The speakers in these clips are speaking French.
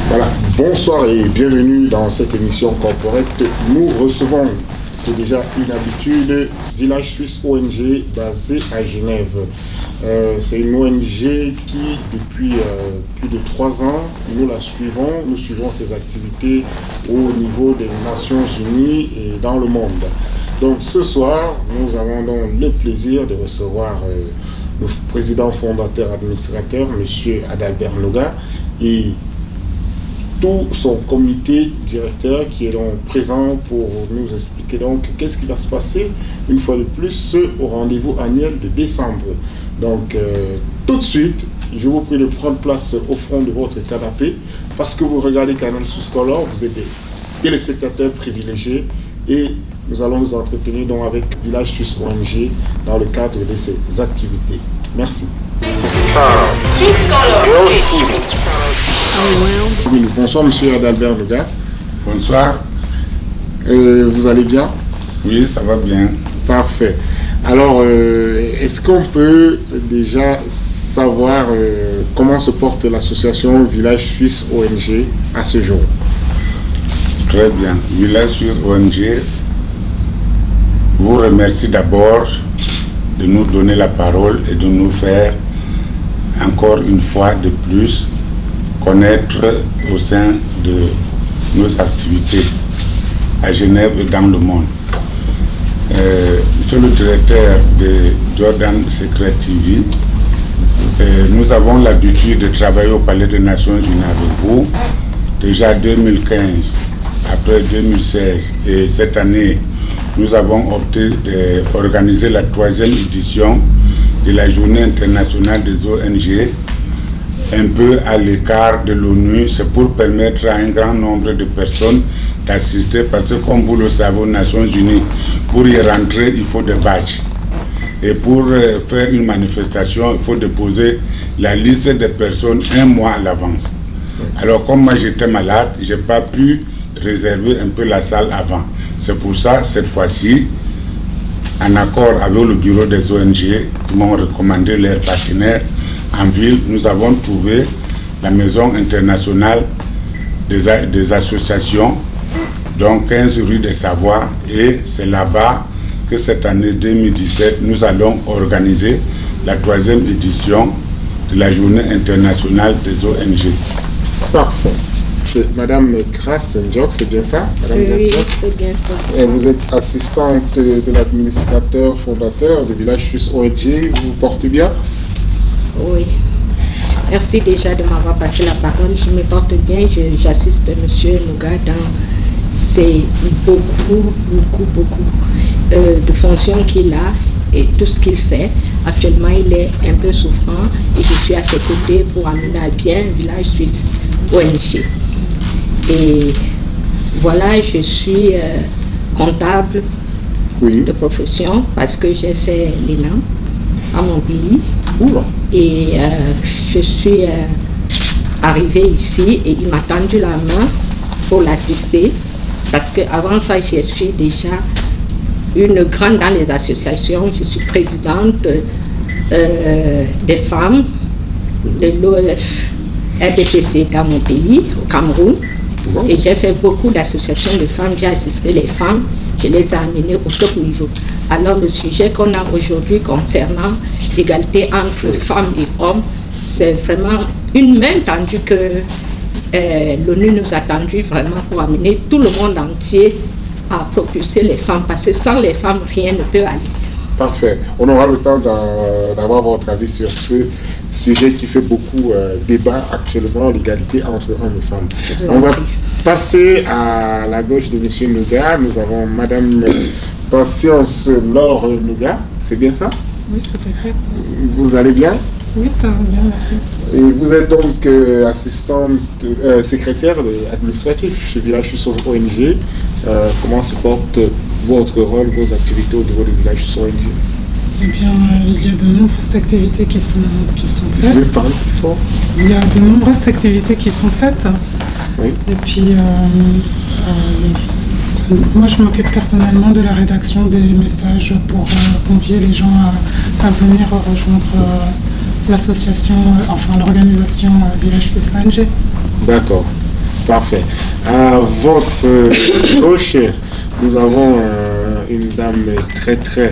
Voilà, bonsoir et bienvenue dans cette émission Corporate. Nous recevons, c'est déjà une habitude, Village Suisse ONG basé à Genève. C'est une ONG qui, depuis plus de 3 ans, nous la suivons. Nous suivons ses activités au niveau des Nations Unies et dans le monde. Donc ce soir, nous avons donc le plaisir de recevoir le président fondateur administrateur, M. Adalbert Noga, et tout son comité directeur qui est donc présent pour nous expliquer donc qu'est-ce qui va se passer une fois de plus au rendez-vous annuel de décembre. Donc tout de suite, je vous prie de prendre place au fond de votre canapé parce que vous regardez Canal Suisse Color, vous êtes des téléspectateurs privilégiés et nous allons nous entretenir donc avec Village Suisse ONG dans le cadre de ces activités. Merci. Bonsoir Monsieur Adalbert Noga. Bonsoir. Vous allez bien? Oui, ça va bien. Parfait. Alors, est-ce qu'on peut déjà savoir comment se porte l'association Village Suisse ONG à ce jour? Très bien. Village Suisse ONG vous remercie d'abord de nous donner la parole et de nous faire encore une fois de plus connaître au sein de nos activités à Genève et dans le monde. Monsieur le directeur de Jordan Secret TV, nous avons l'habitude de travailler au Palais des Nations Unies avec vous. Déjà 2015, après 2016 et cette année, nous avons opté d'organiser la 3e édition de la Journée internationale des ONG, un peu à l'écart de l'ONU. C'est pour permettre à un grand nombre de personnes d'assister, parce que comme vous le savez, aux Nations Unies, pour y rentrer, il faut des badges. Et pour faire une manifestation, il faut déposer la liste des personnes 1 mois à l'avance. Alors comme moi j'étais malade, je n'ai pas pu réserver un peu la salle avant. C'est pour ça, cette fois-ci, en accord avec le bureau des ONG qui m'ont recommandé leurs partenaires en ville, nous avons trouvé la Maison internationale des associations, donc 15 rue des Savoirs, et c'est là-bas que cette année 2017, nous allons organiser la 3e édition de la Journée internationale des ONG. Parfait. Madame Grace Njok, c'est bien ça? Madame Oui, c'est bien ça. Et vous êtes assistante de l'administrateur fondateur de Village Suisse ONG, vous vous portez bien? Oui. Merci déjà de m'avoir passé la parole. Je me porte bien. J'assiste M. Noga dans ces beaucoup de fonctions qu'il a et tout ce qu'il fait. Actuellement, il est un peu souffrant et je suis à ses côtés pour amener à bien Village Suisse ONG. Et voilà, je suis comptable de profession parce que j'ai fait l'ENAM à mon pays. Et je suis arrivée ici et il m'a tendu la main pour l'assister parce qu'avant ça, je suis déjà une grande dans les associations. Je suis présidente des femmes de l'OF RDPC dans mon pays, au Cameroun. Et j'ai fait beaucoup d'associations de femmes. J'ai assisté les femmes, je les ai amenées au top niveau. Alors le sujet qu'on a aujourd'hui concernant l'égalité entre femmes et hommes, c'est vraiment une main tendue que l'ONU nous a tendue vraiment pour amener tout le monde entier à propulser les femmes, parce que sans les femmes, rien ne peut aller. Parfait. On aura le temps d'avoir votre avis sur ce sujet qui fait beaucoup débat actuellement, l'égalité entre hommes et femmes. On va passer à la gauche de M. Noga. Nous avons Madame Patience Laure Noga. C'est bien ça? Oui, c'est exact. Vous allez bien? Oui, ça va bien, merci. Et vous êtes donc assistante secrétaire administratif chez Village Suisse ONG. Comment se porte votre rôle, vos activités au niveau de Village Suisse ONG? Eh bien, il y a de nombreuses activités qui sont faites. Vous pouvez parler plus fort? Il y a de nombreuses activités qui sont faites. Oui. Et puis, Moi, je m'occupe personnellement de la rédaction des messages pour convier les gens à venir rejoindre l'association, l'organisation Village Suisse ONG. D'accord, parfait. À votre gauche, nous avons une dame très très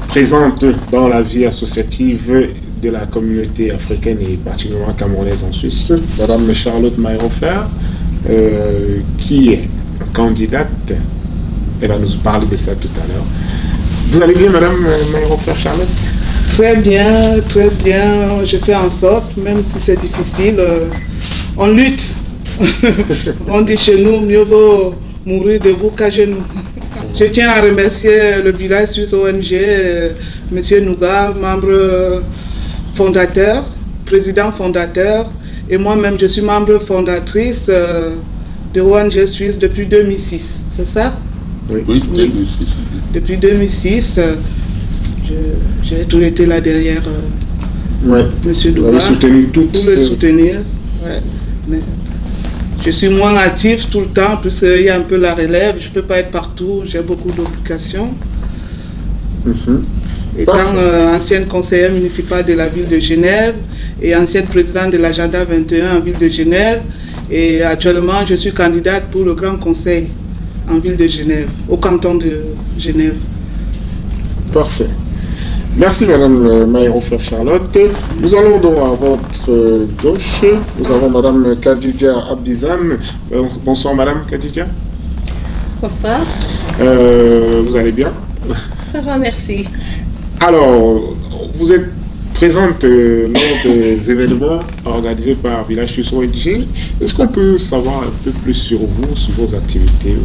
présente dans la vie associative de la communauté africaine et particulièrement camerounaise en Suisse, Madame Charlotte Maillerofer, qui est candidate. Elle va nous parler de ça tout à l'heure. Vous allez bien, Madame Maillerofer Charlotte? Très bien, je fais en sorte, même si c'est difficile, on lutte. On dit chez nous, mieux vaut mourir debout qu'à genoux. Je tiens à remercier le Village Suisse ONG, M. Nouga, membre fondateur, président fondateur, et moi-même je suis membre fondatrice de ONG Suisse depuis 2006, c'est ça? Oui, 2006. Depuis 2006, j'ai toujours été là derrière Ouais. M. Nouga. Vous avez soutenu toutes pour le soutenir. Ouais. Mais je suis moins active tout le temps, puisqu'il y a un peu la relève, je ne peux pas être partout, j'ai beaucoup d'obligations. Étant ancienne conseillère municipale de la ville de Genève et ancienne présidente de l'agenda 21 en ville de Genève, et actuellement je suis candidate pour le Grand Conseil en ville de Genève, au canton de Genève. Parfait. Merci Madame Maillerofer Charlotte. Nous allons donc à votre gauche. Nous avons Madame Khadija Abdizam. Bonsoir Madame Khadija. Bonsoir. Vous allez bien? Ça va, merci. Alors, vous êtes présente lors des événements organisés par Village Suisse ONG. Est-ce qu'on peut savoir un peu plus sur vous, sur vos activités?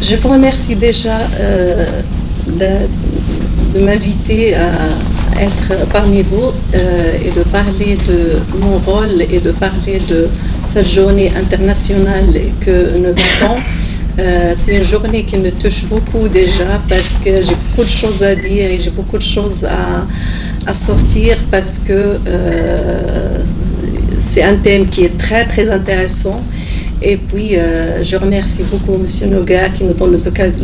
Je vous remercie déjà de m'inviter à être parmi vous et de parler de mon rôle et de parler de cette journée internationale que nous avons. C'est une journée qui me touche beaucoup déjà parce que j'ai beaucoup de choses à dire et j'ai beaucoup de choses à sortir parce que c'est un thème qui est très très intéressant. Et puis, je remercie beaucoup M. Nouga qui nous donne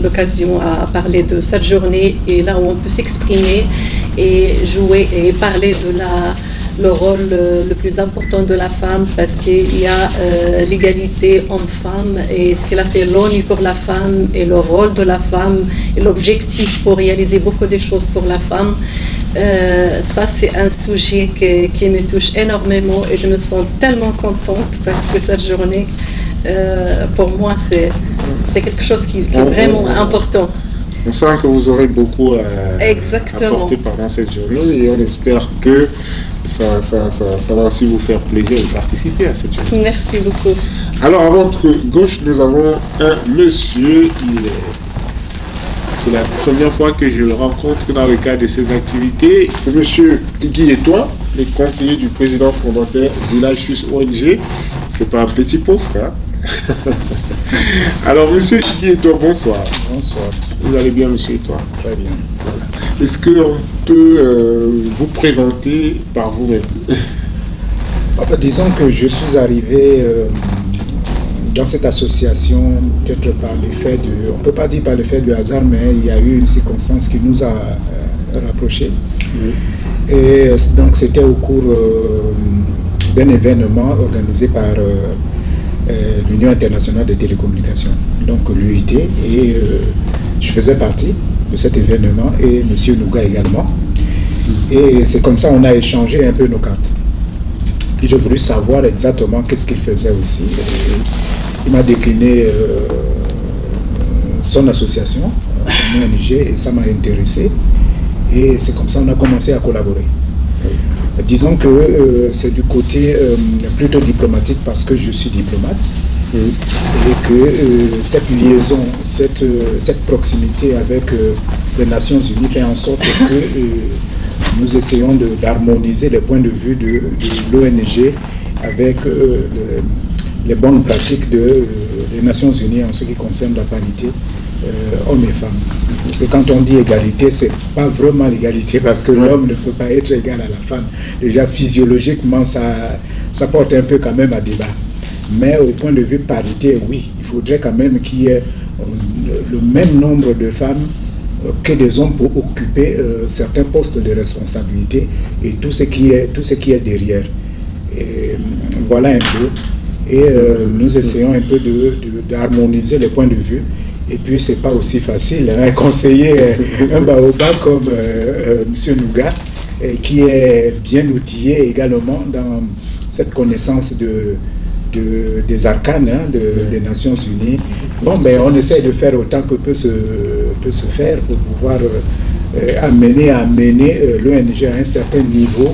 l'occasion à parler de cette journée et là où on peut s'exprimer et jouer et parler de le rôle le plus important de la femme parce qu'il y a l'égalité homme-femme et ce qu'il a fait l'ONU pour la femme et le rôle de la femme et l'objectif pour réaliser beaucoup de choses pour la femme. Ça, c'est un sujet qui me touche énormément et je me sens tellement contente parce que cette journée, pour moi, c'est quelque chose qui est vraiment important. On sent que vous aurez beaucoup à apporter pendant cette journée et on espère que ça va aussi vous faire plaisir de participer à cette journée. Merci beaucoup. Alors, à votre gauche, nous avons un monsieur. C'est la première fois que je le rencontre dans le cadre de ces activités. C'est monsieur Guy Etoile, le conseiller du président fondateur Village Suisse ONG. C'est pas un petit poste, hein? Alors, monsieur Guy Etoile, bonsoir. Bonsoir. Vous allez bien, monsieur Etoile? Très bien. Voilà. Est-ce qu'on peut vous présenter par vous-même? Disons que je suis arrivé dans cette association peut-être par l'effet on ne peut pas dire par l'effet du hasard, mais il y a eu une circonstance qui nous a rapprochés. Oui. Et donc c'était au cours d'un événement organisé par l'Union internationale des télécommunications, donc l'UIT, et je faisais partie de cet événement et M. Nouga également. Et c'est comme ça qu'on a échangé un peu nos cartes. Et j'ai voulu savoir exactement qu'est-ce qu'il faisait aussi. Et il m'a décliné son association, son ONG, et ça m'a intéressé. Et c'est comme ça qu'on a commencé à collaborer. Disons que c'est du côté plutôt diplomatique parce que je suis diplomate. Et que cette liaison, cette proximité avec les Nations Unies fait en sorte que nous essayons d'harmoniser les points de vue de l'ONG avec les bonnes pratiques des Nations Unies en ce qui concerne la parité hommes et femmes. Parce que quand on dit égalité, c'est pas vraiment l'égalité parce que l'homme ne peut pas être égal à la femme. Déjà physiologiquement, ça porte un peu quand même à débat. Mais au point de vue parité, oui, il faudrait quand même qu'il y ait le même nombre de femmes que des hommes pour occuper certains postes de responsabilité et tout ce qui est derrière. Et, voilà un peu. Et nous essayons un peu d'harmoniser les points de vue. Et puis, c'est pas aussi facile, hein, conseiller un baobab comme M. Nougat, qui est bien outillé également dans cette connaissance des arcanes, hein, des Nations Unies. Bon, ben, on essaie de faire autant que peut se faire pour pouvoir amener l'ONG à un certain niveau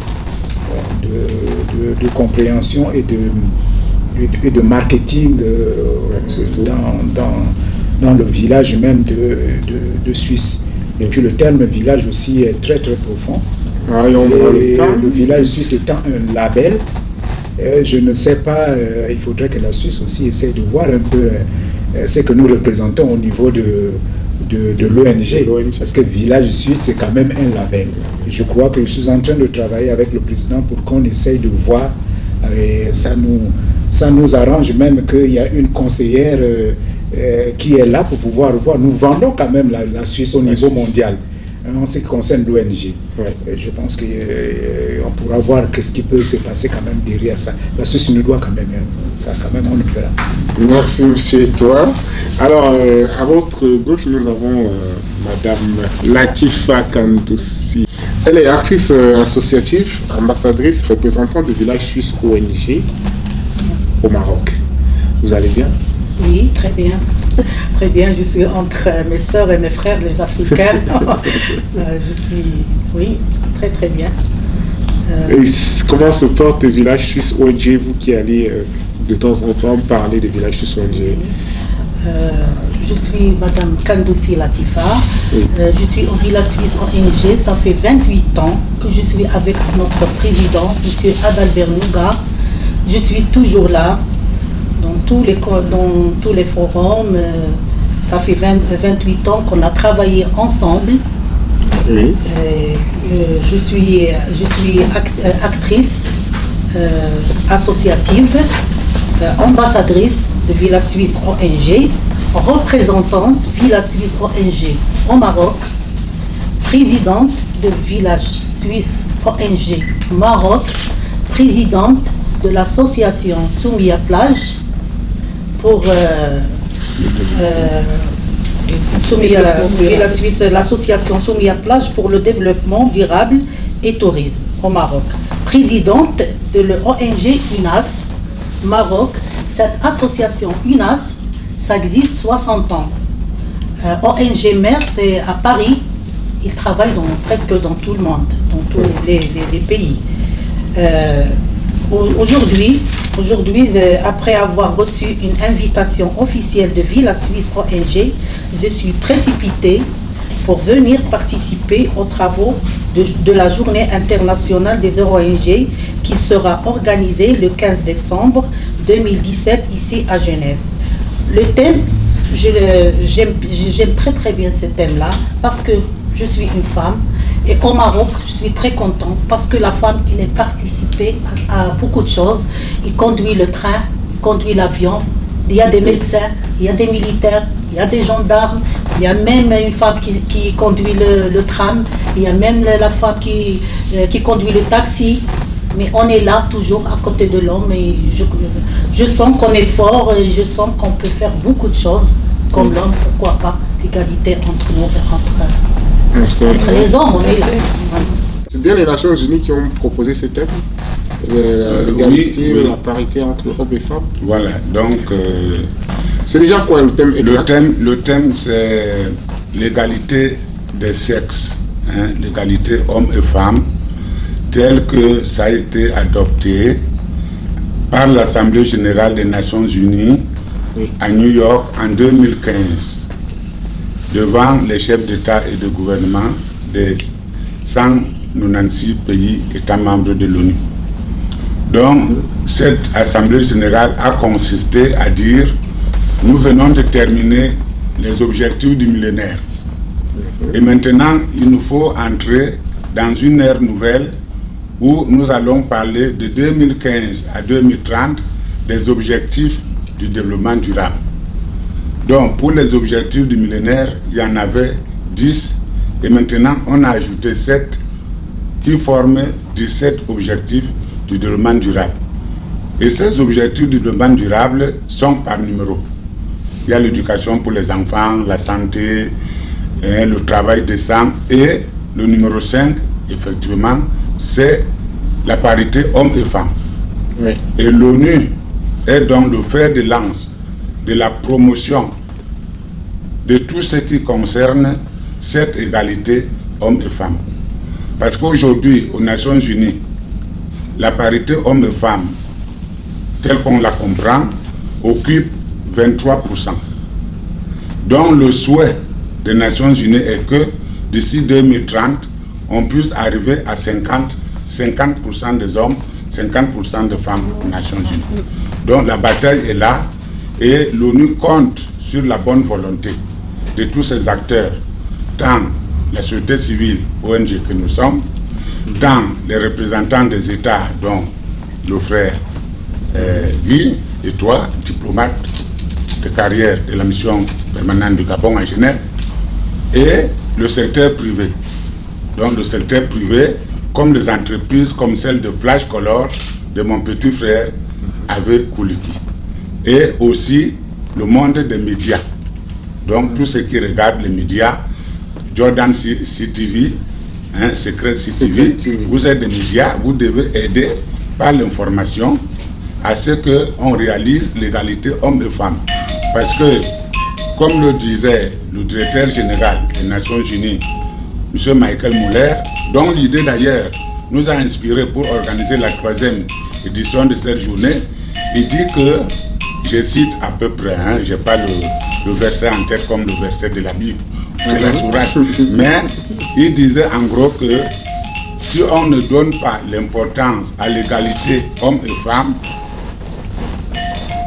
de compréhension et de marketing dans le village même de Suisse. Et puis le terme village aussi est très très profond. Le village suisse étant un label, je ne sais pas, il faudrait que la Suisse aussi essaie de voir un peu ce que nous représentons au niveau de l'ONG, parce que village suisse c'est quand même un label. Et je crois que je suis en train de travailler avec le président pour qu'on essaye de voir, et ça nous arrange même qu'il y a une conseillère qui est là pour pouvoir voir. Nous vendons quand même la Suisse au niveau mondial en ce qui concerne l'ONG. Ouais. Je pense qu'on pourra voir ce qui peut se passer quand même derrière ça. La Suisse nous doit quand même, ça quand même on le fera. Merci monsieur et toi. Alors à votre gauche nous avons madame Latifa Kandoussi. Elle est artiste associative, ambassadrice, représentante du village suisse ONG au Maroc. Vous allez bien? Oui, très bien. Très bien, je suis entre mes sœurs et mes frères, les Africains. Je suis, oui, très très bien. Et comment se porte le village suisse ONG, vous qui allez de temps en temps parler des villages suisse ONG? Je suis madame Kandoussi Latifa. Oui. Je suis au village suisse ONG. Ça fait 28 ans que je suis avec notre président, monsieur Adalbert Nougat. Je suis toujours là. Dans tous les forums, ça fait 28 ans qu'on a travaillé ensemble. Oui. Je suis actrice associative, ambassadrice de Village Suisse ONG, représentante Village Suisse ONG au Maroc, présidente de Village Suisse ONG Maroc, présidente de l'association Soumia Plage pour l'association Soumia Plage pour le développement durable et tourisme au Maroc. Présidente de l'ONG UNAS Maroc. Cette association UNAS, ça existe 60 ans. ONG mère, c'est à Paris. Il travaille presque dans tout le monde, dans tous les pays. Aujourd'hui, après avoir reçu une invitation officielle de Village Suisse ONG, je suis précipitée pour venir participer aux travaux de la Journée internationale des ONG qui sera organisée le 15 décembre 2017 ici à Genève. Le thème, j'aime très très bien ce thème-là parce que je suis une femme. Et au Maroc, je suis très contente parce que la femme, elle est participée à beaucoup de choses. Il conduit le train, conduit l'avion, il y a des médecins, il y a des militaires, il y a des gendarmes, il y a même une femme qui conduit le tram, il y a même la femme qui conduit le taxi. Mais on est là toujours à côté de l'homme et je sens qu'on est fort et je sens qu'on peut faire beaucoup de choses comme l'homme, pourquoi pas l'égalité entre nous et entre les hommes, on est là. C'est bien les Nations Unies qui ont proposé ce thème, l'égalité, oui. La parité entre hommes et femmes. Voilà, donc... c'est déjà quoi le thème exact? Le thème c'est l'égalité des sexes, hein, l'égalité hommes et femmes, tel que ça a été adopté par l'Assemblée générale des Nations Unies à New York en 2015. Devant les chefs d'État et de gouvernement des 196 pays étant membres de l'ONU. Donc, cette Assemblée générale a consisté à dire nous venons de terminer les objectifs du millénaire. Et maintenant, il nous faut entrer dans une ère nouvelle où nous allons parler de 2015 à 2030 des objectifs du développement durable. Donc, pour les objectifs du millénaire, il y en avait 10, et maintenant, on a ajouté 7 qui forment 17 objectifs du développement durable. Et ces objectifs du développement durable sont par numéro. Il y a l'éducation pour les enfants, la santé, le travail décent, et le numéro 5, effectivement, c'est la parité hommes et femmes. Oui. Et l'ONU est donc le fer de lance de la promotion de tout ce qui concerne cette égalité hommes et femmes. Parce qu'aujourd'hui, aux Nations Unies, la parité hommes et femmes, telle qu'on la comprend, occupe 23%. Donc le souhait des Nations Unies est que d'ici 2030, on puisse arriver à 50% des hommes, 50% de femmes aux Nations Unies. Donc la bataille est là et l'ONU compte sur la bonne volonté de tous ces acteurs, tant la société civile, ONG que nous sommes, tant les représentants des États, dont le frère Guy et toi, diplomate de carrière de la mission permanente du Gabon à Genève, et le secteur privé. Donc le secteur privé, comme les entreprises comme celle de Flash Color, de mon petit frère, avec Kouliki. Et aussi le monde des médias. Donc tous ceux qui regardent les médias, Jordan CTV, Secret CTV, vous êtes des médias, vous devez aider par l'information à ce qu'on réalise l'égalité hommes et femmes. Parce que, comme le disait le directeur général des Nations Unies, M. Michael Muller, dont l'idée d'ailleurs nous a inspiré pour organiser la 3e édition de cette journée, il dit que, je cite à peu près, je n'ai pas le verset en tête comme le verset de la Bible, de la sourate, mais il disait en gros que si on ne donne pas l'importance à l'égalité hommes et femmes,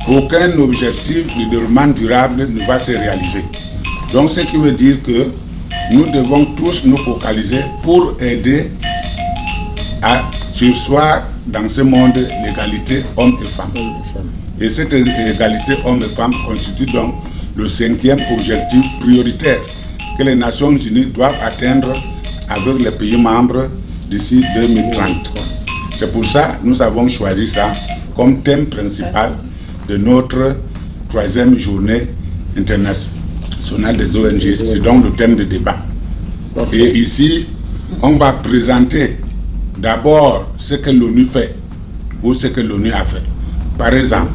aucun objectif de développement durable ne va se réaliser. Donc ce qui veut dire que nous devons tous nous focaliser pour aider à surseoir dans ce monde l'égalité hommes et femmes. Et cette égalité hommes et femmes constitue donc le 5e objectif prioritaire que les Nations Unies doivent atteindre avec les pays membres d'ici 2030. C'est pour ça que nous avons choisi ça comme thème principal de notre 3e journée internationale des ONG. C'est donc le thème de débat. Et ici, on va présenter d'abord ce que l'ONU fait ou ce que l'ONU a fait. Par exemple,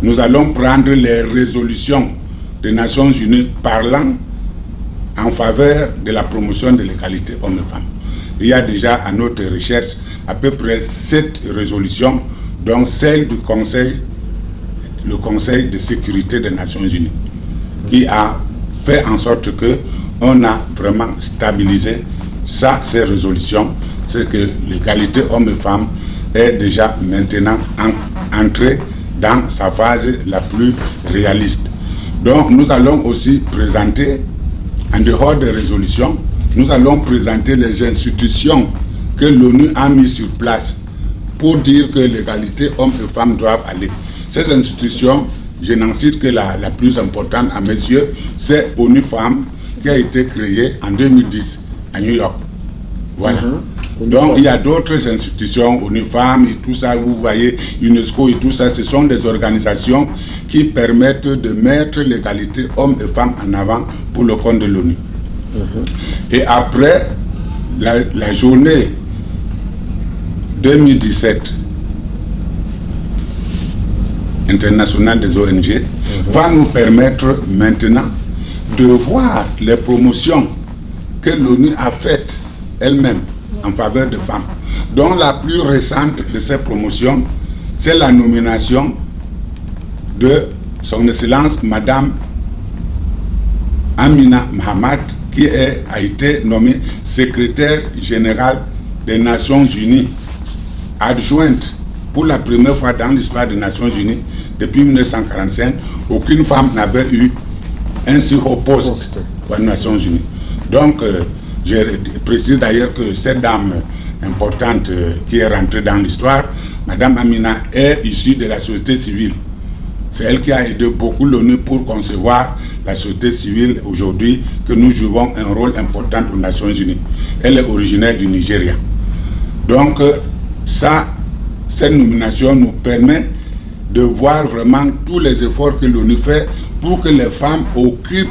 nous allons prendre les résolutions des Nations Unies parlant en faveur de la promotion de l'égalité hommes et femmes. Il y a déjà à notre recherche à peu près 7 résolutions, dont celle du Conseil, le Conseil de sécurité des Nations Unies, qui a fait en sorte que on a vraiment stabilisé ça, ces résolutions, c'est que l'égalité hommes et femmes est déjà maintenant entrée dans sa phase la plus réaliste. Donc nous allons aussi présenter, en dehors des résolutions, nous allons présenter les institutions que l'ONU a mis sur place pour dire que l'égalité hommes et femmes doivent aller. Ces institutions, je n'en cite que la plus importante à mes yeux, c'est ONU Femmes, qui a été créée en 2010 à New York. Voilà. Donc il y a d'autres institutions, ONU Femmes et tout ça, vous voyez, UNESCO et tout ça, ce sont des organisations qui permettent de mettre l'égalité hommes et femmes en avant pour le compte de l'ONU. Et après la journée 2017 internationale des ONG va nous permettre maintenant de voir les promotions que l'ONU a faites elle-même en faveur des femmes. Donc la plus récente de ces promotions, c'est la nomination de son Excellence Madame Amina Mohamed, qui a été nommée secrétaire générale des Nations Unies, adjointe pour la première fois dans l'histoire des Nations Unies. Depuis 1945, aucune femme n'avait eu un si haut poste aux Nations Unies. Donc, je précise d'ailleurs que cette dame importante qui est rentrée dans l'histoire, Madame Amina, est issue de la société civile. C'est elle qui a aidé beaucoup l'ONU pour concevoir la société civile aujourd'hui que nous jouons un rôle important aux Nations Unies. Elle est originaire du Nigeria. Donc, cette nomination nous permet de voir vraiment tous les efforts que l'ONU fait pour que les femmes occupent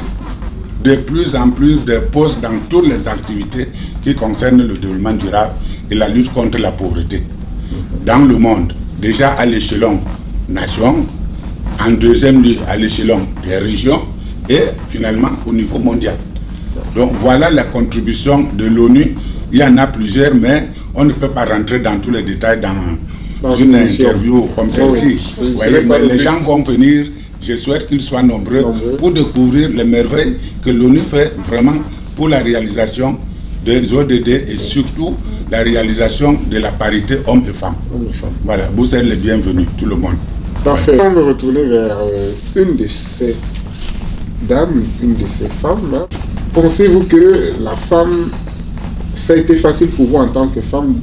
de plus en plus de postes dans toutes les activités qui concernent le développement durable et la lutte contre la pauvreté. Dans le monde, déjà à l'échelon nation, en deuxième lieu à l'échelon des régions et finalement au niveau mondial. Donc voilà la contribution de l'ONU. Il y en a plusieurs, mais on ne peut pas rentrer dans tous les détails dans une interview comme celle-ci. Les gens vont venir, je souhaite qu'ils soient nombreux pour découvrir les merveilles que l'ONU fait vraiment pour la réalisation des ODD et surtout la réalisation de la parité hommes et femmes. Voilà, vous êtes les bienvenus, tout le monde. Parfait. On va retourner vers une de ces dames, une de ces femmes. Hein. Pensez-vous que la femme, ça a été facile pour vous en tant que femme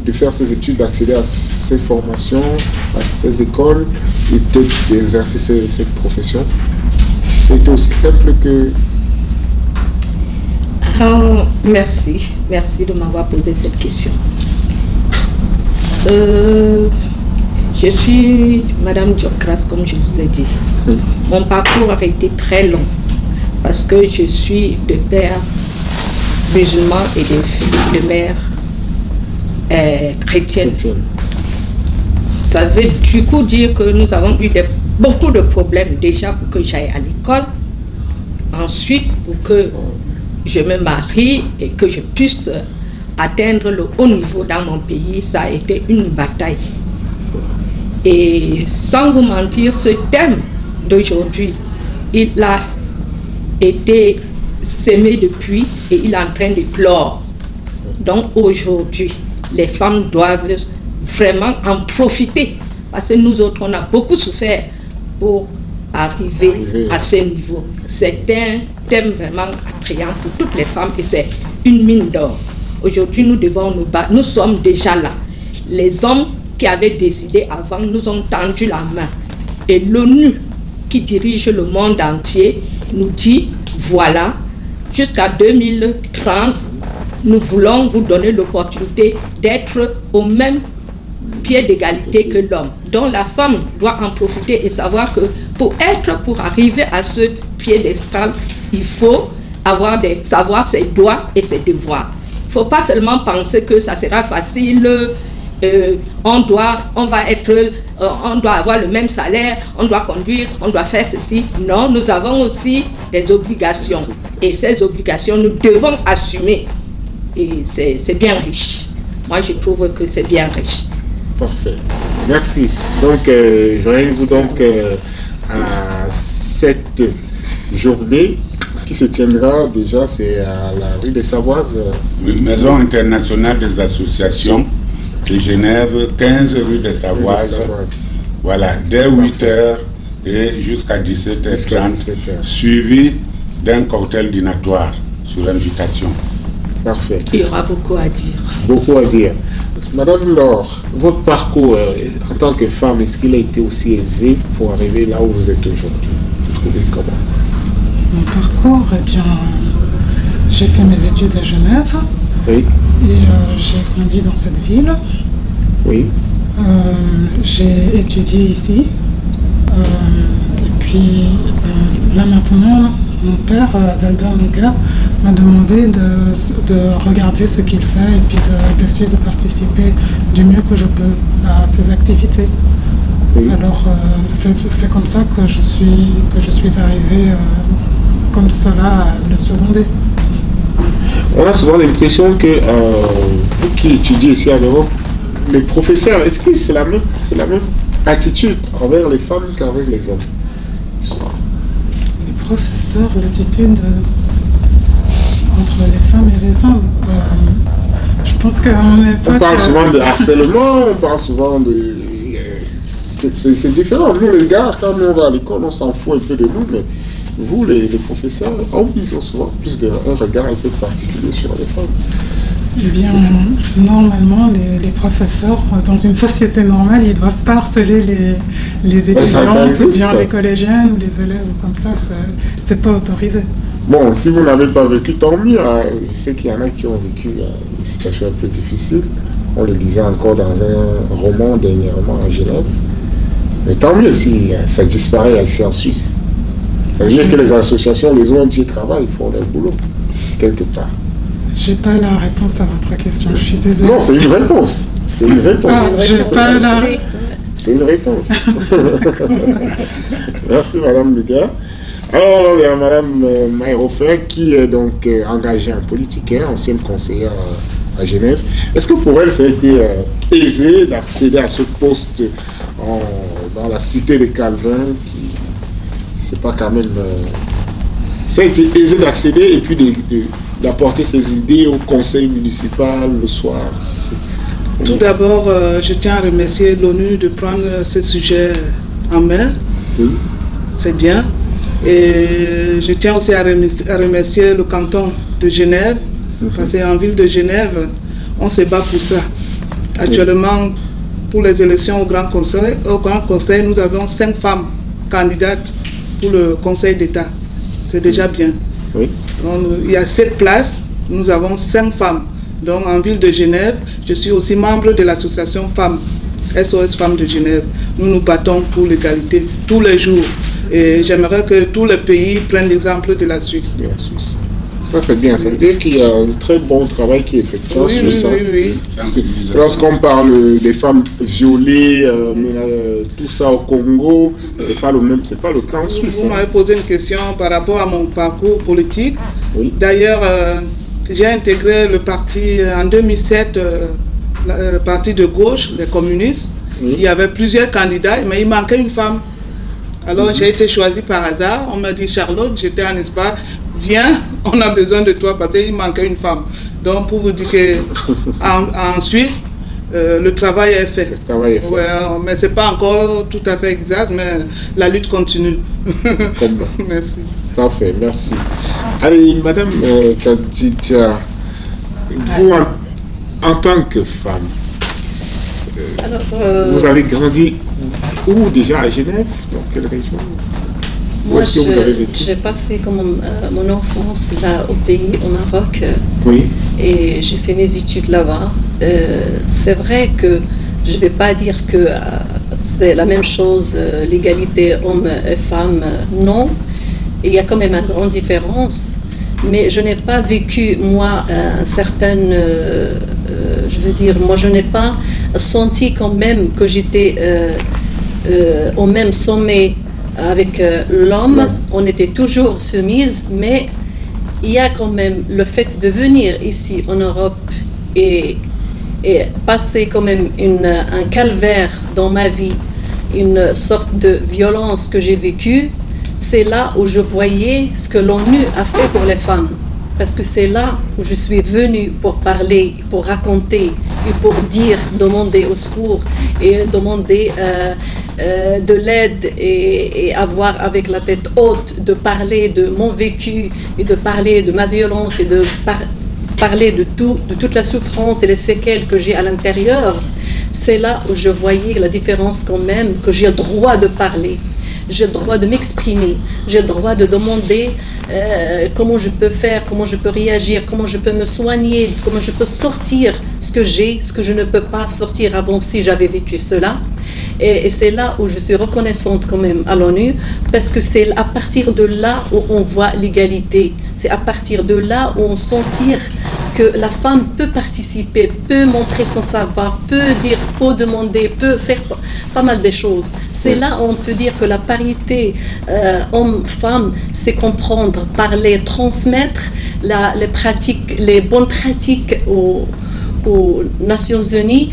de faire ces études, d'accéder à ces formations, à ces écoles et peut-être d'exercer cette profession? C'était aussi simple que... Merci de m'avoir posé cette question. Je suis Madame Diokras, comme je vous ai dit. Mon parcours a été très long parce que je suis de père musulman et de mère chrétienne. Ça veut du coup dire que nous avons eu beaucoup de problèmes déjà pour que j'aille à l'école. Ensuite, pour que je me marie et que je puisse atteindre le haut niveau dans mon pays, ça a été une bataille. Et sans vous mentir, ce thème d'aujourd'hui, il a été semé depuis et il est en train de clore. Donc aujourd'hui, les femmes doivent vraiment en profiter parce que nous autres, on a beaucoup souffert pour arriver à ce niveau. C'est un thème vraiment attrayant pour toutes les femmes et c'est une mine d'or. Aujourd'hui, nous devons nous battre. Nous sommes déjà là. Les hommes qui avaient décidé avant nous ont tendu la main. Et l'ONU, qui dirige le monde entier, nous dit, voilà, jusqu'à 2030, nous voulons vous donner l'opportunité d'être au même pied d'égalité que l'homme. Donc la femme doit en profiter et savoir que pour arriver à ce piédestal, il faut savoir ses droits et ses devoirs. Il ne faut pas seulement penser que ça sera facile, on doit avoir le même salaire, on doit conduire, on doit faire ceci. Non, nous avons aussi des obligations. Et ces obligations, nous devons assumer. Et c'est bien riche. Moi, je trouve que c'est bien riche. Parfait. Merci. Donc, joignez-vous donc à cette journée qui se tiendra déjà, c'est à la rue des Savoises. Oui, Maison internationale des associations de Genève, 15 rue des Savoises. Voilà, dès 8h et jusqu'à 17h30, suivi d'un cocktail dînatoire sur invitation. Parfait. Il y aura beaucoup à dire. Beaucoup à dire. Madame Laure, votre parcours en tant que femme, est-ce qu'il a été aussi aisé pour arriver là où vous êtes aujourd'hui? Vous trouvez comment? Mon parcours, eh bien, j'ai fait mes études à Genève. Oui. Et j'ai grandi dans cette ville. Oui. J'ai étudié ici. Et puis là maintenant, mon père, Adalbert Noga, m'a demandé de regarder ce qu'il fait et puis d'essayer de participer du mieux que je peux à ses activités. Oui. Alors c'est comme ça que je suis arrivée comme cela à le seconder. On a souvent l'impression que vous qui étudiez ici à l'Europe, les professeurs, est-ce que c'est la même attitude envers les femmes qu'envers les hommes? Les professeurs, l'attitude entre les femmes et les hommes, je pense qu'à mon époque... On parle souvent de harcèlement, on parle souvent de... C'est différent. Nous, les gars, quand on va à l'école, on s'en fout un peu de nous, mais vous, les professeurs, ils ont souvent plus un regard un peu particulier sur les femmes. Eh bien, normalement, les professeurs, dans une société normale, ils ne doivent pas harceler les étudiants, ou bien les collégiennes ou les élèves, comme ça, c'est pas autorisé. Bon, si vous n'avez pas vécu, tant mieux. Hein. Je sais qu'il y en a qui ont vécu une situation un peu difficile. On le lisait encore dans un roman dernièrement à Genève. Mais tant mieux si ça disparaît ici en Suisse. Ça veut dire que les associations, les ONG travaillent, ils font leur boulot, quelque part. J'ai pas la réponse à votre question, je suis désolée. Non, c'est une réponse. C'est une réponse. C'est une réponse. Merci, Madame Luga. Alors, il y a Madame Maïrofer qui est donc engagée en politique, ancienne conseillère à Genève. Est-ce que pour elle, ça a été aisé d'accéder à ce poste dans la cité des Calvins, qui c'est pas quand même... ça a été aisé d'accéder et puis d'apporter ses idées au conseil municipal le soir. Tout d'abord, je tiens à remercier l'ONU de prendre ce sujet en main. Oui. C'est bien. Et je tiens aussi à remercier le canton de Genève, parce qu'en ville de Genève, on se bat pour ça. Actuellement, pour les élections au Grand Conseil, nous avons 5 femmes candidates pour le Conseil d'État. C'est déjà bien. Oui. Donc, il y a 7 places, nous avons 5 femmes. Donc en ville de Genève, je suis aussi membre de l'association Femmes, SOS Femmes de Genève. Nous nous battons pour l'égalité tous les jours. Et j'aimerais que tous les pays prennent l'exemple de la Suisse. Ça c'est bien, ça veut dire qu'il y a un très bon travail qui est effectué en Suisse. Oui. Lorsqu'on parle des femmes violées, tout ça au Congo, c'est pas le cas en Suisse. Vous m'avez posé une question par rapport à mon parcours politique. Oui. D'ailleurs, j'ai intégré le parti en 2007, le parti de gauche, les communistes. Oui. Il y avait plusieurs candidats, mais il manquait une femme. Alors j'ai été choisie par hasard. On m'a dit, Charlotte, j'étais en Espagne, viens, on a besoin de toi parce qu'il manquait une femme. Donc pour vous dire qu'en Suisse, le travail est fait. Le travail est fait. Ouais, mais ce n'est pas encore tout à fait exact, mais la lutte continue. Merci. Parfait, merci. Allez, Madame Kadidja, vous en tant que femme, vous avez grandi où déjà à Genève? Dans quelle région? Moi, j'ai passé comme mon enfance là au pays, au Maroc. Oui. Et j'ai fait mes études là-bas. C'est vrai que je ne vais pas dire que c'est la même chose, l'égalité hommes et femmes, non. Il y a quand même une grande différence. Mais je n'ai pas vécu, moi, certaines... je veux dire, moi, je n'ai pas senti quand même que j'étais au même sommet avec l'homme. On était toujours soumises, mais il y a quand même le fait de venir ici en Europe et passer quand même un calvaire dans ma vie, une sorte de violence que j'ai vécue. C'est là où je voyais ce que l'ONU a fait pour les femmes. Parce que c'est là où je suis venue pour parler, pour raconter et pour dire, demander au secours et demander de l'aide et avoir avec la tête haute, de parler de mon vécu et de parler de ma violence et de parler de toute la souffrance et les séquelles que j'ai à l'intérieur. C'est là où je voyais la différence quand même, que j'ai le droit de parler. J'ai le droit de m'exprimer, j'ai le droit de demander comment je peux faire, comment je peux réagir, comment je peux me soigner, comment je peux sortir ce que j'ai, ce que je ne peux pas sortir avant si j'avais vécu cela. Et c'est là où je suis reconnaissante quand même à l'ONU, parce que c'est à partir de là où on voit l'égalité. C'est à partir de là où on sentit que la femme peut participer, peut montrer son savoir, peut dire, peut demander, peut faire pas mal de choses. C'est là où on peut dire que la parité homme-femme, c'est comprendre, parler, transmettre les bonnes pratiques aux Nations Unies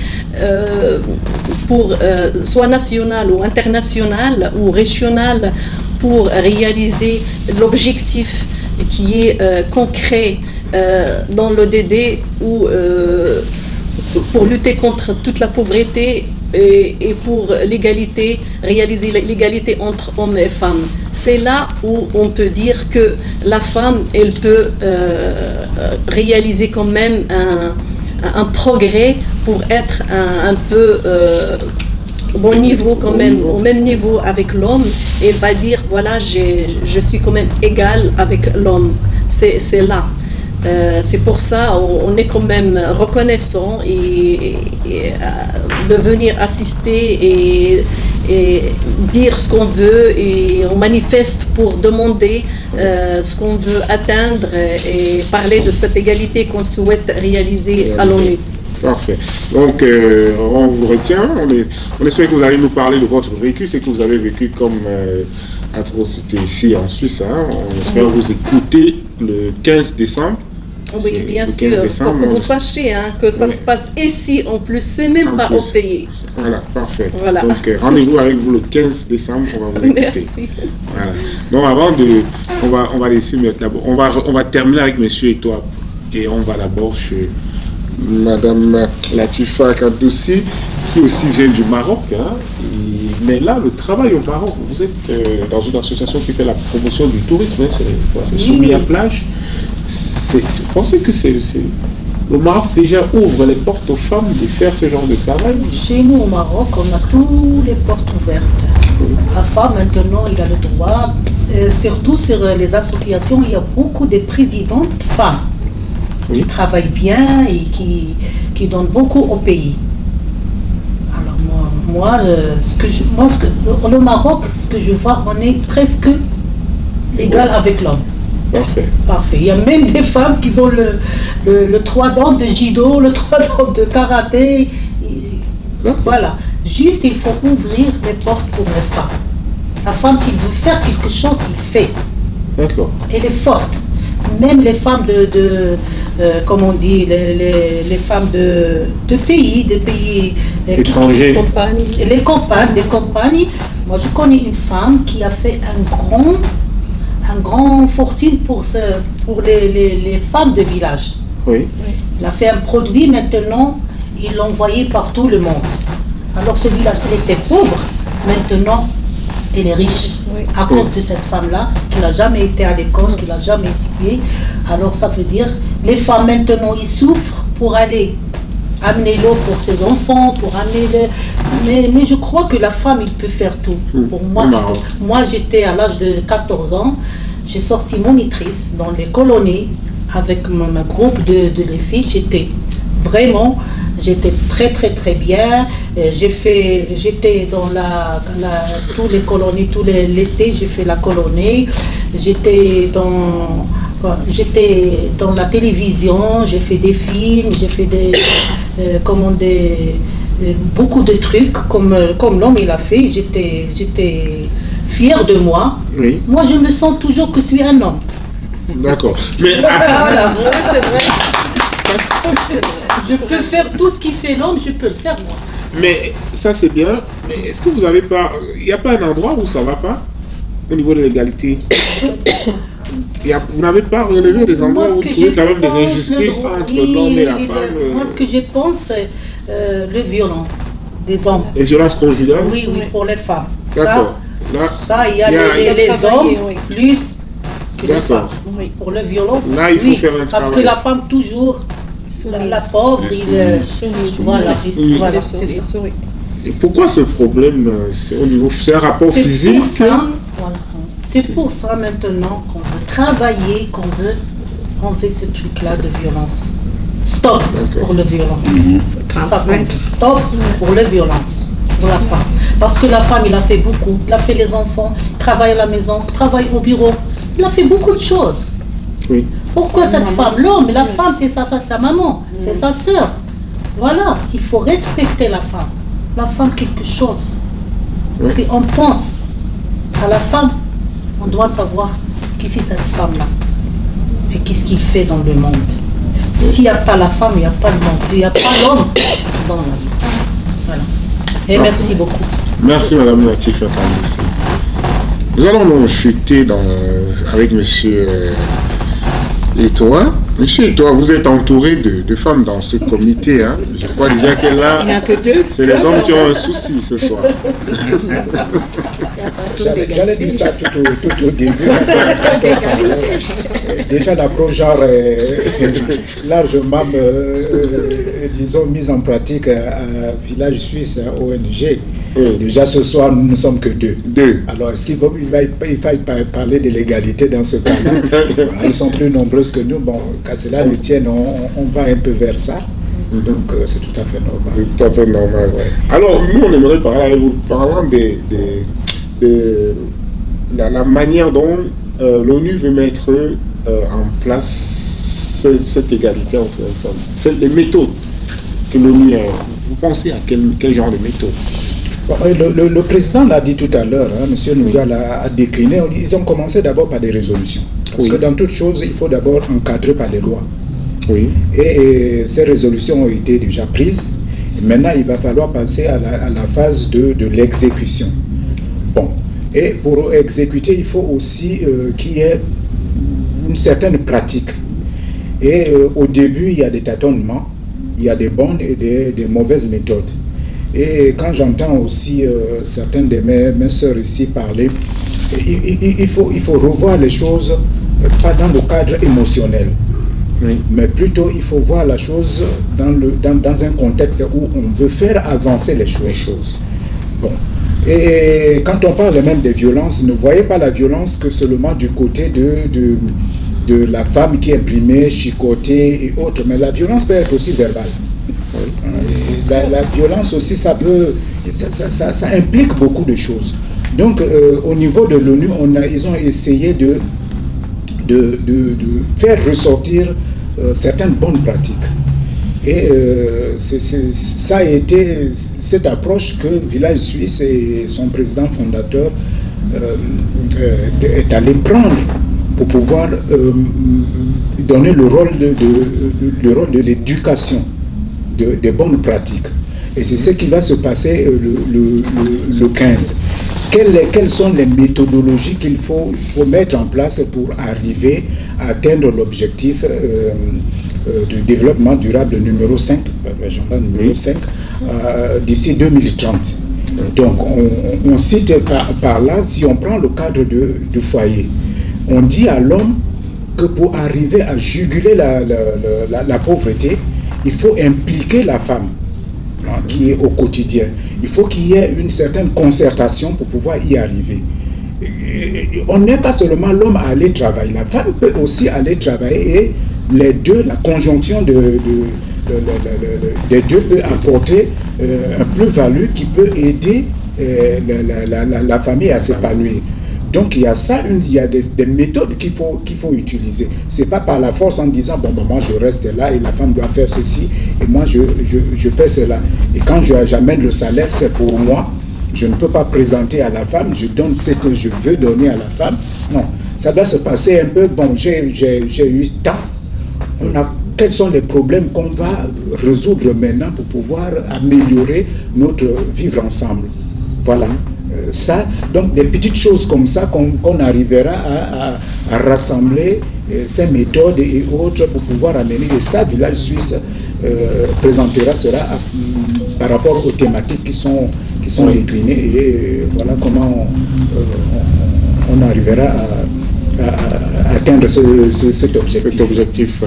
pour soit national ou international ou régional pour réaliser l'objectif qui est concret dans l'ODD ou pour lutter contre toute la pauvreté et pour l'égalité, réaliser l'égalité entre hommes et femmes. C'est là où on peut dire que la femme, elle peut réaliser quand même un progrès pour être un peu au bon niveau quand même, au même niveau avec l'homme, et il va dire voilà, je suis quand même égal avec l'homme. C'est là. C'est pour ça on est quand même reconnaissant et de venir assister et dire ce qu'on veut, et on manifeste pour demander ce qu'on veut atteindre et parler de cette égalité qu'on souhaite réaliser à l'ONU. Parfait. Donc, on vous retient. On espère que vous allez nous parler de votre vécu, ce que vous avez vécu comme atrocité ici en Suisse. Hein. On espère vous écouter le 15 décembre. Oui, bien sûr, pour que vous sachiez que ça se passe ici en plus, c'est même pas au pays. Voilà, parfait. Voilà. Donc, rendez-vous avec vous le 15 décembre, on va vous écouter. Merci. Voilà. Donc, avant de... On va laisser d'abord... On va terminer avec Monsieur Etoile. Et on va d'abord chez Madame Latifa Kadoussi, qui aussi vient du Maroc. Hein. Mais là, le travail au Maroc, vous êtes dans une association qui fait la promotion du tourisme. Hein, c'est soumis à plage. Vous pensez que le Maroc déjà ouvre les portes aux femmes de faire ce genre de travail? Chez nous au Maroc, on a toutes les portes ouvertes. La femme maintenant, il a le droit, surtout sur les associations, il y a beaucoup de présidentes femmes qui travaillent bien et qui donnent beaucoup au pays. Alors le Maroc, ce que je vois, on est presque égal avec l'homme. Parfait. Parfait. Il y a même des femmes qui ont le 3 dents de judo, le 3 dents de karaté. Voilà. Juste, il faut ouvrir les portes pour les femmes. La femme, s'il veut faire quelque chose, il fait. D'accord. Elle est forte. Même les femmes comme on dit, les femmes de pays étrangers. Les compagnes. Moi, je connais une femme qui a fait un grand fortune pour les femmes de village. Oui. Il a fait un produit, maintenant, il l'a envoyé par tout le monde. Alors ce village, elle était pauvre, maintenant, elle est riche. Oui. À cause de cette femme-là, qui n'a jamais été à l'école, qui n'a jamais étudié. Alors ça veut dire, les femmes maintenant, ils souffrent pour aller amener l'eau pour ses enfants, pour amener mais je crois que la femme, il peut faire tout. Pour moi, j'étais à l'âge de 14 ans, j'ai sorti monitrice dans les colonies avec mon groupe de les filles. J'étais très très très bien. J'étais dans tous les colonies, l'été, j'ai fait la colonie. J'étais dans la télévision, j'ai fait des films, j'ai fait beaucoup de trucs comme l'homme il a fait. J'étais fière de moi. Oui. Moi, je me sens toujours que je suis un homme. D'accord. Mais voilà. C'est vrai. Je peux faire tout ce qui fait l'homme, je peux le faire moi. Mais ça c'est bien. Mais est-ce que vous n'avez pas... Il n'y a pas un endroit où ça ne va pas au niveau de l'égalité? Vous n'avez pas relevé des endroits où vous trouvez quand même des injustices entre l'homme et la femme? Moi, ce que je pense, c'est les violences des hommes. Les violences conjugales? Oui, pour les femmes. D'accord. Ça, il y a les hommes plus que les femmes. Oui. Pour les violences, là, il faut faire un parce travail. que la femme, toujours, la pauvre, voilà, c'est ça. Et pourquoi ce problème? C'est un rapport physique? C'est pour ça maintenant qu'on veut travailler, qu'on veut enlever ce truc-là de violence. Stop pour la violence. Stop pour la violence, pour la femme. Parce que la femme, il a fait beaucoup. Il a fait les enfants, travaille à la maison, travaille au bureau. Il a fait beaucoup de choses. Oui. Pourquoi cette femme? L'homme, la femme, c'est sa maman, c'est sa soeur. Voilà, il faut respecter la femme. La femme, quelque chose. Oui. Si on pense à la femme, on doit savoir qui c'est cette femme-là et qu'est-ce qu'il fait dans le monde. S'il n'y a pas la femme, il n'y a pas le monde. Il n'y a pas l'homme dans la vie. Voilà. Et merci beaucoup. Merci Madame Latifa Kadoussi. Nous allons nous chuter avec Monsieur Etoile. Monsieur Etoile, vous êtes entouré de femmes dans ce comité. Hein. Je crois déjà que là, c'est les hommes qui ont un souci ce soir. J'allais dire ça tout au début. Déjà l'approche genre largement disons, mise en pratique à Village Suisse, ONG. Déjà ce soir, nous ne sommes que deux. Alors, est-ce qu'il va parler de l'égalité dans ce cas-là? Elles sont plus nombreuses que nous. Bon, qu'à cela ne tienne, on va un peu vers ça. Donc, c'est tout à fait normal. C'est tout à fait normal. Ouais. Alors, nous, on aimerait parler avec vous, parlant de la manière dont l'ONU veut mettre en place cette égalité entre les femmes. C'est les méthodes que l'ONU a. Vous pensez à quel genre de méthode? Le président l'a dit tout à l'heure, hein, M. Nouga l'a décliné. Ils ont commencé d'abord par des résolutions. Parce que dans toute chose, il faut d'abord encadrer par les lois. Oui. Et ces résolutions ont été déjà prises. Et maintenant, il va falloir passer à la phase de l'exécution. Bon. Et pour exécuter, il faut aussi qu'il y ait une certaine pratique. Et au début, il y a des tâtonnements, il y a des bonnes et des mauvaises méthodes. Et quand j'entends aussi certaines de mes sœurs ici parler, il faut revoir les choses, pas dans le cadre émotionnel, mais plutôt il faut voir la chose dans un contexte où on veut faire avancer les choses. Bon. Et quand on parle même des violences, ne voyez pas la violence que seulement du côté de la femme qui est brimée, chicotée et autres, mais la violence peut être aussi verbale. La violence aussi, ça implique beaucoup de choses. Donc, au niveau de l'ONU, ils ont essayé de faire ressortir certaines bonnes pratiques. Et ça a été cette approche que Village Suisse et son président fondateur est allé prendre pour pouvoir donner le rôle de l'éducation, des bonnes pratiques. Et c'est ce qui va se passer le 15. Quelles sont les méthodologies qu'il faut mettre en place pour arriver à atteindre l'objectif du développement durable numéro 5, l'agenda numéro 5, d'ici 2030. Donc, on cite par là, si on prend le cadre du foyer, on dit à l'homme que pour arriver à juguler la pauvreté, il faut impliquer la femme qui est au quotidien. Il faut qu'il y ait une certaine concertation pour pouvoir y arriver. Et on n'est pas seulement l'homme à aller travailler, la femme peut aussi aller travailler et les deux, la conjonction des deux peut apporter un plus-value qui peut aider la famille à s'épanouir. Donc il y a ça, il y a des méthodes qu'il faut utiliser. C'est pas par la force en disant bon moi je reste là et la femme doit faire ceci et moi je fais cela. Et quand j'amène le salaire, c'est pour moi. Je ne peux pas présenter à la femme, je donne ce que je veux donner à la femme. Non, ça doit se passer un peu, bon j'ai eu temps. Quels sont les problèmes qu'on va résoudre maintenant pour pouvoir améliorer notre vivre ensemble. Voilà. Ça, donc des petites choses comme ça qu'on arrivera à rassembler ces méthodes et autres pour pouvoir amener. Et ça, Village Suisse présentera cela par rapport aux thématiques qui sont déclinées et voilà comment on arrivera à atteindre cet objectif.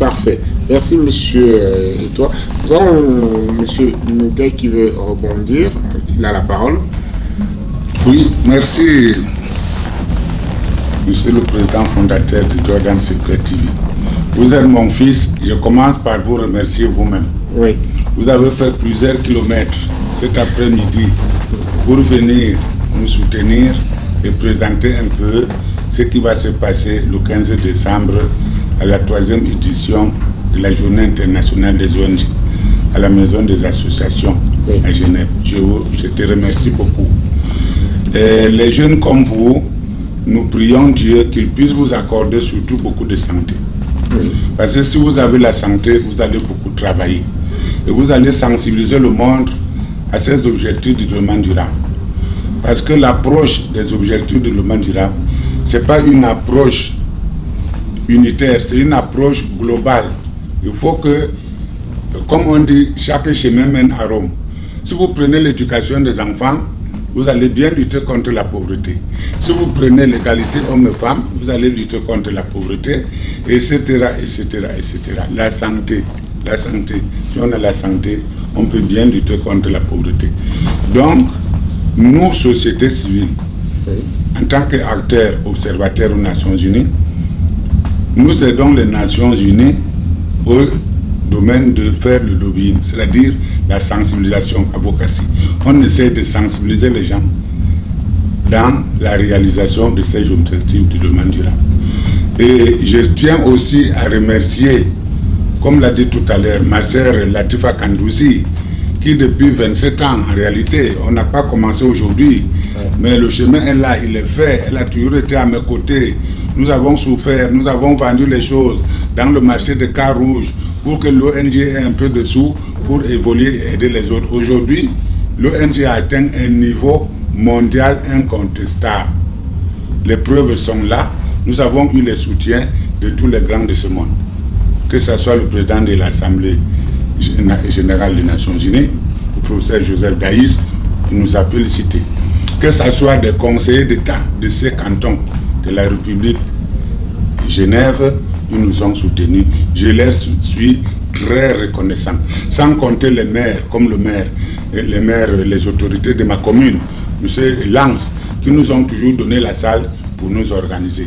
Parfait. Merci, monsieur Etoile. Nous avons monsieur Nouga qui veut rebondir. Il a la parole. Oui, merci, monsieur le président fondateur de Jordan Secret TV. Vous êtes mon fils. Je commence par vous remercier vous-même. Oui. Vous avez fait plusieurs kilomètres cet après-midi pour venir nous soutenir et présenter un peu ce qui va se passer le 15 décembre à la 3e édition de la Journée internationale des ONG à la Maison des associations à Genève. Je te remercie beaucoup. Et les jeunes comme vous, nous prions Dieu qu'il puisse vous accorder surtout beaucoup de santé. Parce que si vous avez la santé, vous allez beaucoup travailler. Et vous allez sensibiliser le monde à ces objectifs du développement durable. Parce que l'approche des objectifs du développement durable, ce n'est pas une approche unitaire, c'est une approche globale. Il faut que, comme on dit, chaque chemin mène à Rome. Si vous prenez l'éducation des enfants, vous allez bien lutter contre la pauvreté. Si vous prenez l'égalité hommes-femmes, vous allez lutter contre la pauvreté, etc., etc., etc. La santé, la santé. Si on a la santé, on peut bien lutter contre la pauvreté. Donc, nous, société civile, en tant qu'acteurs observateurs aux Nations Unies, nous aidons les Nations Unies au domaine de faire le lobbying, c'est-à-dire la sensibilisation, advocacy. On essaie de sensibiliser les gens dans la réalisation de ces objectifs du domaine durable. Et je tiens aussi à remercier, comme l'a dit tout à l'heure, ma sœur Latifa Kandouzi, qui depuis 27 ans, en réalité, on n'a pas commencé aujourd'hui, mais le chemin est là, il est fait, elle a toujours été à mes côtés. Nous avons souffert, nous avons vendu les choses dans le marché de car rouge pour que l'ONG ait un peu de sous pour évoluer et aider les autres. Aujourd'hui, l'ONG a atteint un niveau mondial incontestable. Les preuves sont là. Nous avons eu le soutien de tous les grands de ce monde. Que ce soit le président de l'Assemblée générale des Nations Unies, le professeur Joseph Daïs, il nous a félicités. Que ce soit des conseillers d'État de ces cantons de la République de Genève, ils nous ont soutenus. Je leur suis très reconnaissant. Sans compter les maires, comme le maire, les maires, les autorités de ma commune, M. Lance, qui nous ont toujours donné la salle pour nous organiser.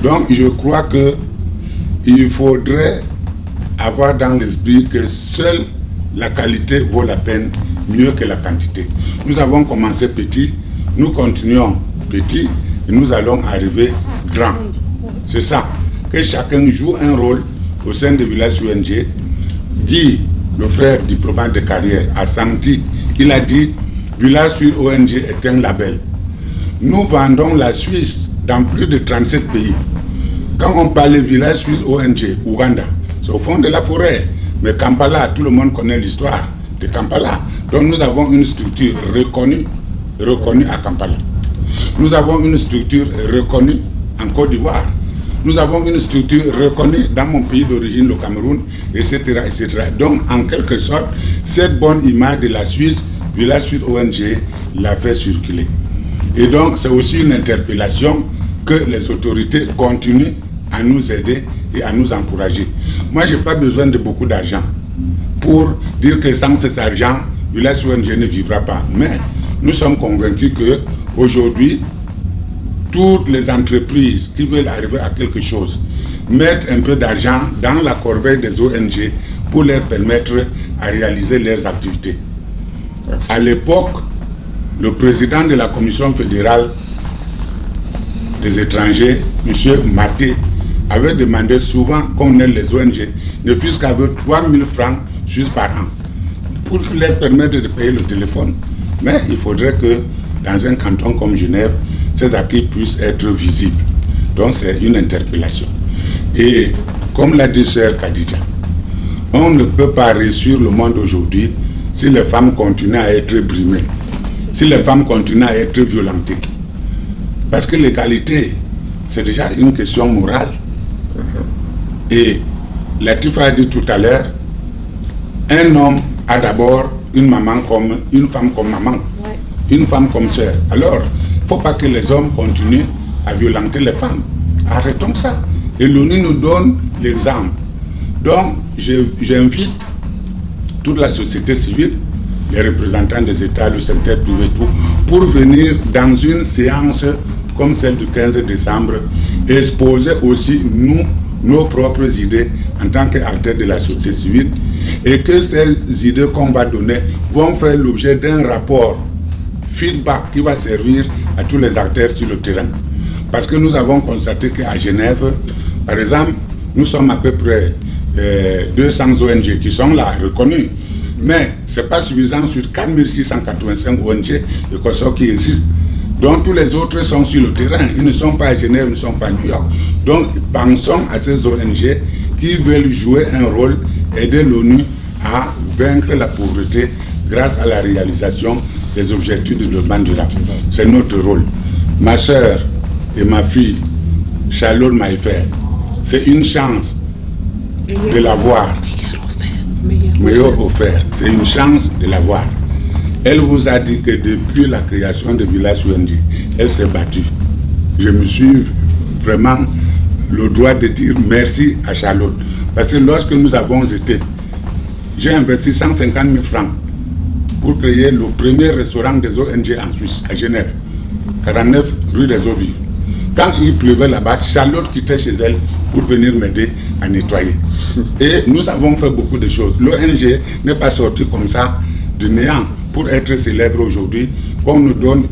Donc, je crois qu'il faudrait avoir dans l'esprit que seule la qualité vaut la peine mieux que la quantité. Nous avons commencé petit, nous continuons petit et nous allons arriver grand. C'est ça, que chacun joue un rôle au sein de Village ONG. Guy, le frère diplomate de carrière, a senti, il a dit, Village ONG est un label. Nous vendons la Suisse dans plus de 37 pays. Quand on parle de Village Suisse ONG, Ouganda, c'est au fond de la forêt. Mais Kampala, tout le monde connaît l'histoire de Kampala. Donc nous avons une structure reconnue à Kampala. Nous avons une structure reconnue en Côte d'Ivoire. Nous avons une structure reconnue dans mon pays d'origine, le Cameroun, etc., etc. Donc, en quelque sorte, cette bonne image de la Suisse, Village Suisse ONG, l'a fait circuler. Et donc, c'est aussi une interpellation que les autorités continuent à nous aider et à nous encourager. Moi, je n'ai pas besoin de beaucoup d'argent pour dire que sans cet argent, Village ONG ne vivra pas. Mais nous sommes convaincus qu'aujourd'hui, toutes les entreprises qui veulent arriver à quelque chose mettent un peu d'argent dans la corbeille des ONG pour leur permettre à réaliser leurs activités. À l'époque, le président de la Commission fédérale des étrangers, M. Maté, avait demandé souvent qu'on aide les ONG, ne fût-ce qu'avec 3 000 francs suisses par an, pour leur permettre de payer le téléphone. Mais il faudrait que dans un canton comme Genève, ces acquis puissent être visibles. Donc c'est une interpellation. Et comme l'a dit Sœur Khadija, on ne peut pas réussir le monde aujourd'hui si les femmes continuent à être brimées, si les femmes continuent à être violentées. Parce que l'égalité, c'est déjà une question morale. Et Latifa a dit tout à l'heure, un homme a d'abord une femme comme maman, une femme comme sœur. Alors, il ne faut pas que les hommes continuent à violenter les femmes. Arrêtons ça. Et l'ONU nous donne l'exemple. Donc, j'invite toute la société civile, les représentants des États, le secteur privé, tout, pour venir dans une séance comme celle du 15 décembre, exposer aussi nos propres idées en tant qu'acteurs de la société civile, et que ces idées qu'on va donner vont faire l'objet d'un rapport feedback qui va servir à tous les acteurs sur le terrain. Parce que nous avons constaté qu'à Genève, par exemple, nous sommes à peu près 200 ONG qui sont là, reconnues. Mais ce n'est pas suffisant sur 4685 ONG et consorts qui existent. Donc tous les autres sont sur le terrain. Ils ne sont pas à Genève, ils ne sont pas à New York. Donc pensons à ces ONG qui veulent jouer un rôle, aider l'ONU à vaincre la pauvreté grâce à la réalisation des objectifs de développement durable. C'est notre rôle. Ma soeur et ma fille, Charlotte Maïfer, c'est une chance de la voir. Meilleur offert. C'est une chance de la voir. Elle vous a dit que depuis la création de Village ONG, elle s'est battue. Je me suis vraiment le droit de dire merci à Charlotte. Parce que lorsque nous avons été j'ai investi 150 000 francs pour créer le premier restaurant des ONG en Suisse, à Genève, 49 rue des Eaux Vives. Quand il pleuvait là-bas, Charlotte quittait chez elle pour venir m'aider à nettoyer. Et nous avons fait beaucoup de choses. L'ONG n'est pas sorti comme ça du néant pour être célèbre aujourd'hui, qu'on nous donne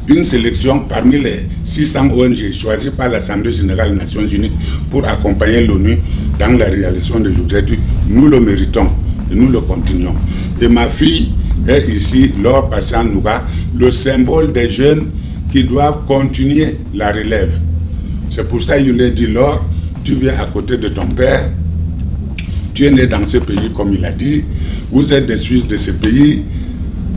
une sélection parmi les 600 ONG choisies par l'Assemblée générale des Nations Unies pour accompagner l'ONU dans la réalisation des objectifs. Nous le méritons et nous le continuons. Et ma fille est ici, Laure Patian Nouga, le symbole des jeunes qui doivent continuer la relève. C'est pour ça que je lui ai dit, Laure, tu viens à côté de ton père, tu es né dans ce pays comme il a dit, vous êtes des Suisses de ce pays,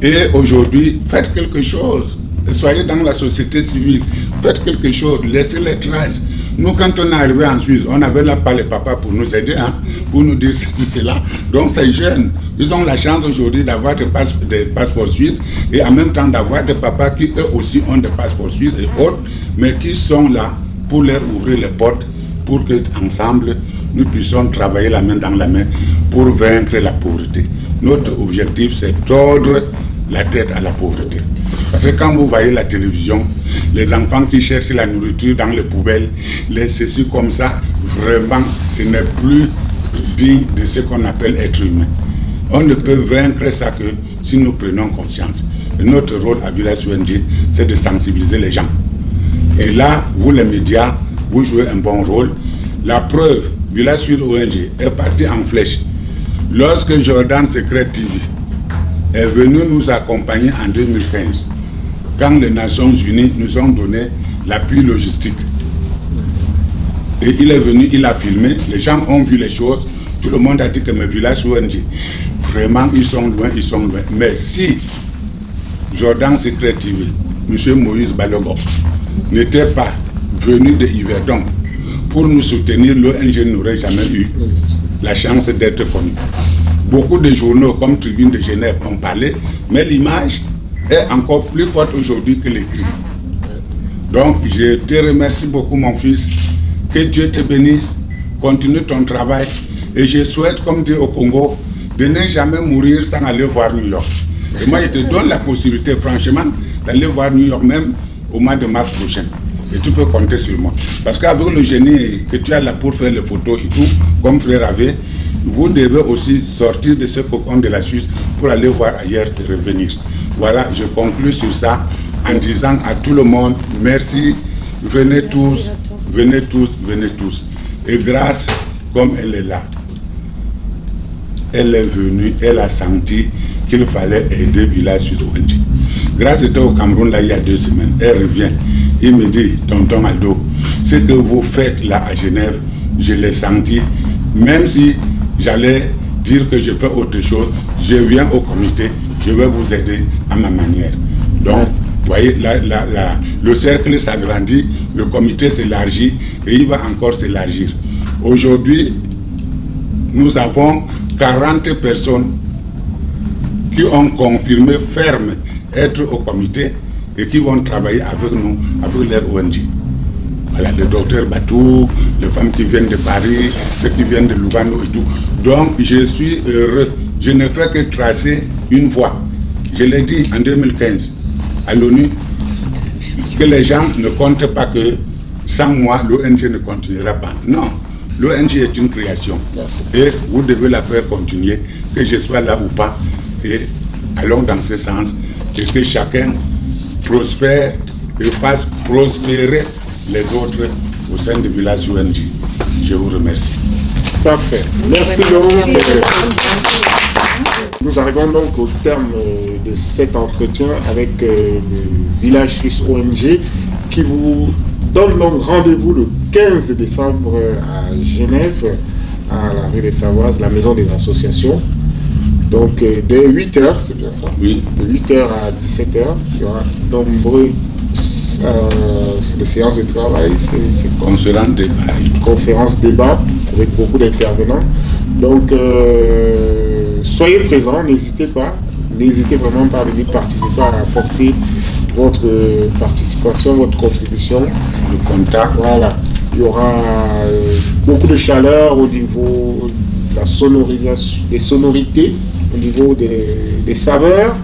et aujourd'hui, faites quelque chose. Soyez dans la société civile, faites quelque chose, laissez les traces. Nous, quand on est arrivé en Suisse, on n'avait là pas les papas pour nous aider, pour nous dire ceci, cela. Donc ces jeunes, ils ont la chance aujourd'hui d'avoir des passeports suisses et en même temps d'avoir des papas qui eux aussi ont des passeports suisses et autres, mais qui sont là pour leur ouvrir les portes pour qu'ensemble, nous puissions travailler la main dans la main pour vaincre la pauvreté. Notre objectif, c'est tordre la tête à la pauvreté. Parce que quand vous voyez la télévision, les enfants qui cherchent la nourriture dans les poubelles, les ceci comme ça, vraiment, ce n'est plus digne de ce qu'on appelle être humain. On ne peut vaincre ça que si nous prenons conscience. Et notre rôle à Village ONG, c'est de sensibiliser les gens. Et là, vous les médias, vous jouez un bon rôle. La preuve, Village ONG est parti en flèche. Lorsque Jordan Secret TV est venu nous accompagner en 2015, quand les Nations Unies nous ont donné l'appui logistique. Et il est venu, il a filmé, les gens ont vu les choses, tout le monde a dit que mes villages ONG, vraiment ils sont loin. Mais si Jordan Secret TV, M. Moïse Balogo, n'était pas venu de Yverdon pour nous soutenir, l'ONG n'aurait jamais eu la chance d'être connu. Beaucoup de journaux comme Tribune de Genève ont parlé, mais l'image est encore plus forte aujourd'hui que l'écrit. Donc, je te remercie beaucoup, mon fils. Que Dieu te bénisse. Continue ton travail. Et je souhaite, comme dit au Congo, de ne jamais mourir sans aller voir New York. Et moi, je te donne la possibilité, franchement, d'aller voir New York même au mois de mars prochain. Et tu peux compter sur moi. Parce qu'avec le génie que tu as là pour faire les photos et tout, comme frère avait, vous devez aussi sortir de ce cocon de la Suisse pour aller voir ailleurs et revenir. Voilà, je conclue sur ça en disant à tout le monde, merci, venez tous, venez tous, venez tous. Et grâce, comme elle est là, elle est venue, elle a senti qu'il fallait aider Village Sud ONG. Grâce était au Cameroun là il y a 2 semaines, elle revient, il me dit, tonton Aldo, ce que vous faites là à Genève, je l'ai senti, même si j'allais dire que je fais autre chose, je viens au comité, je vais vous aider à ma manière. Donc, vous voyez, le cercle s'agrandit, le comité s'élargit et il va encore s'élargir. Aujourd'hui, nous avons 40 personnes qui ont confirmé ferme être au comité et qui vont travailler avec nous, avec leur ONG. Voilà, le docteur Batou, les femmes qui viennent de Paris, ceux qui viennent de Lugano et tout. Donc, je suis heureux. Je ne fais que tracer une voie. Je l'ai dit en 2015 à l'ONU, que les gens ne comptent pas que sans moi, l'ONG ne continuera pas. Non, l'ONG est une création. Et vous devez la faire continuer, que je sois là ou pas. Et allons dans ce sens, et que chacun prospère et fasse prospérer les autres au sein du village ONG. Je vous remercie. Parfait. Merci Laurent. Nous arrivons donc au terme de cet entretien avec le village suisse ONG qui vous donne donc rendez-vous le 15 décembre à Genève, à la rue des Savoises, la maison des associations. Donc dès 8h, c'est bien ça? Oui. De 8h à 17h, il y aura nombreux séances de travail, conférence débat avec beaucoup d'intervenants. Donc soyez présents, n'hésitez pas, n'hésitez vraiment pas à venir participer, à apporter votre participation, votre contribution. Le contact. Voilà, il y aura beaucoup de chaleur au niveau de la sonorisation, des sonorités, au niveau des saveurs.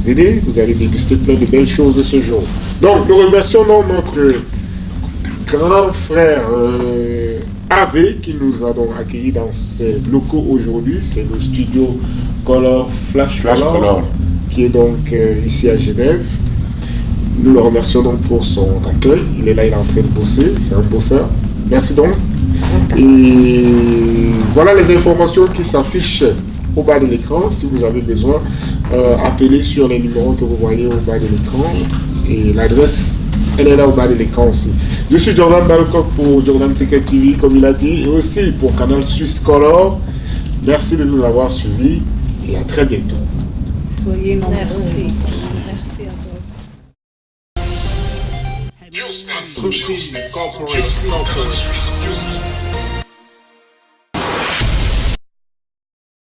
Venez, vous allez déguster plein de belles choses ce jour. Donc, nous remercions notre grand frère Ave qui nous a donc accueillis dans ses locaux aujourd'hui. C'est le studio Flash Color qui est donc ici à Genève. Nous le remercions donc pour son accueil. Il est là, il est en train de bosser. C'est un bosseur. Merci donc. Et voilà les informations qui s'affichent au bas de l'écran. Si vous avez besoin, appelez sur les numéros que vous voyez au bas de l'écran. Et l'adresse, elle est là au bas de l'écran aussi. Je suis Jordan Balcock pour Jordan Secret TV, comme il a dit, et aussi pour Canal Suisse Color. Merci de nous avoir suivis et à très bientôt. Soyez nombreux. Merci. Merci à tous. Corporate.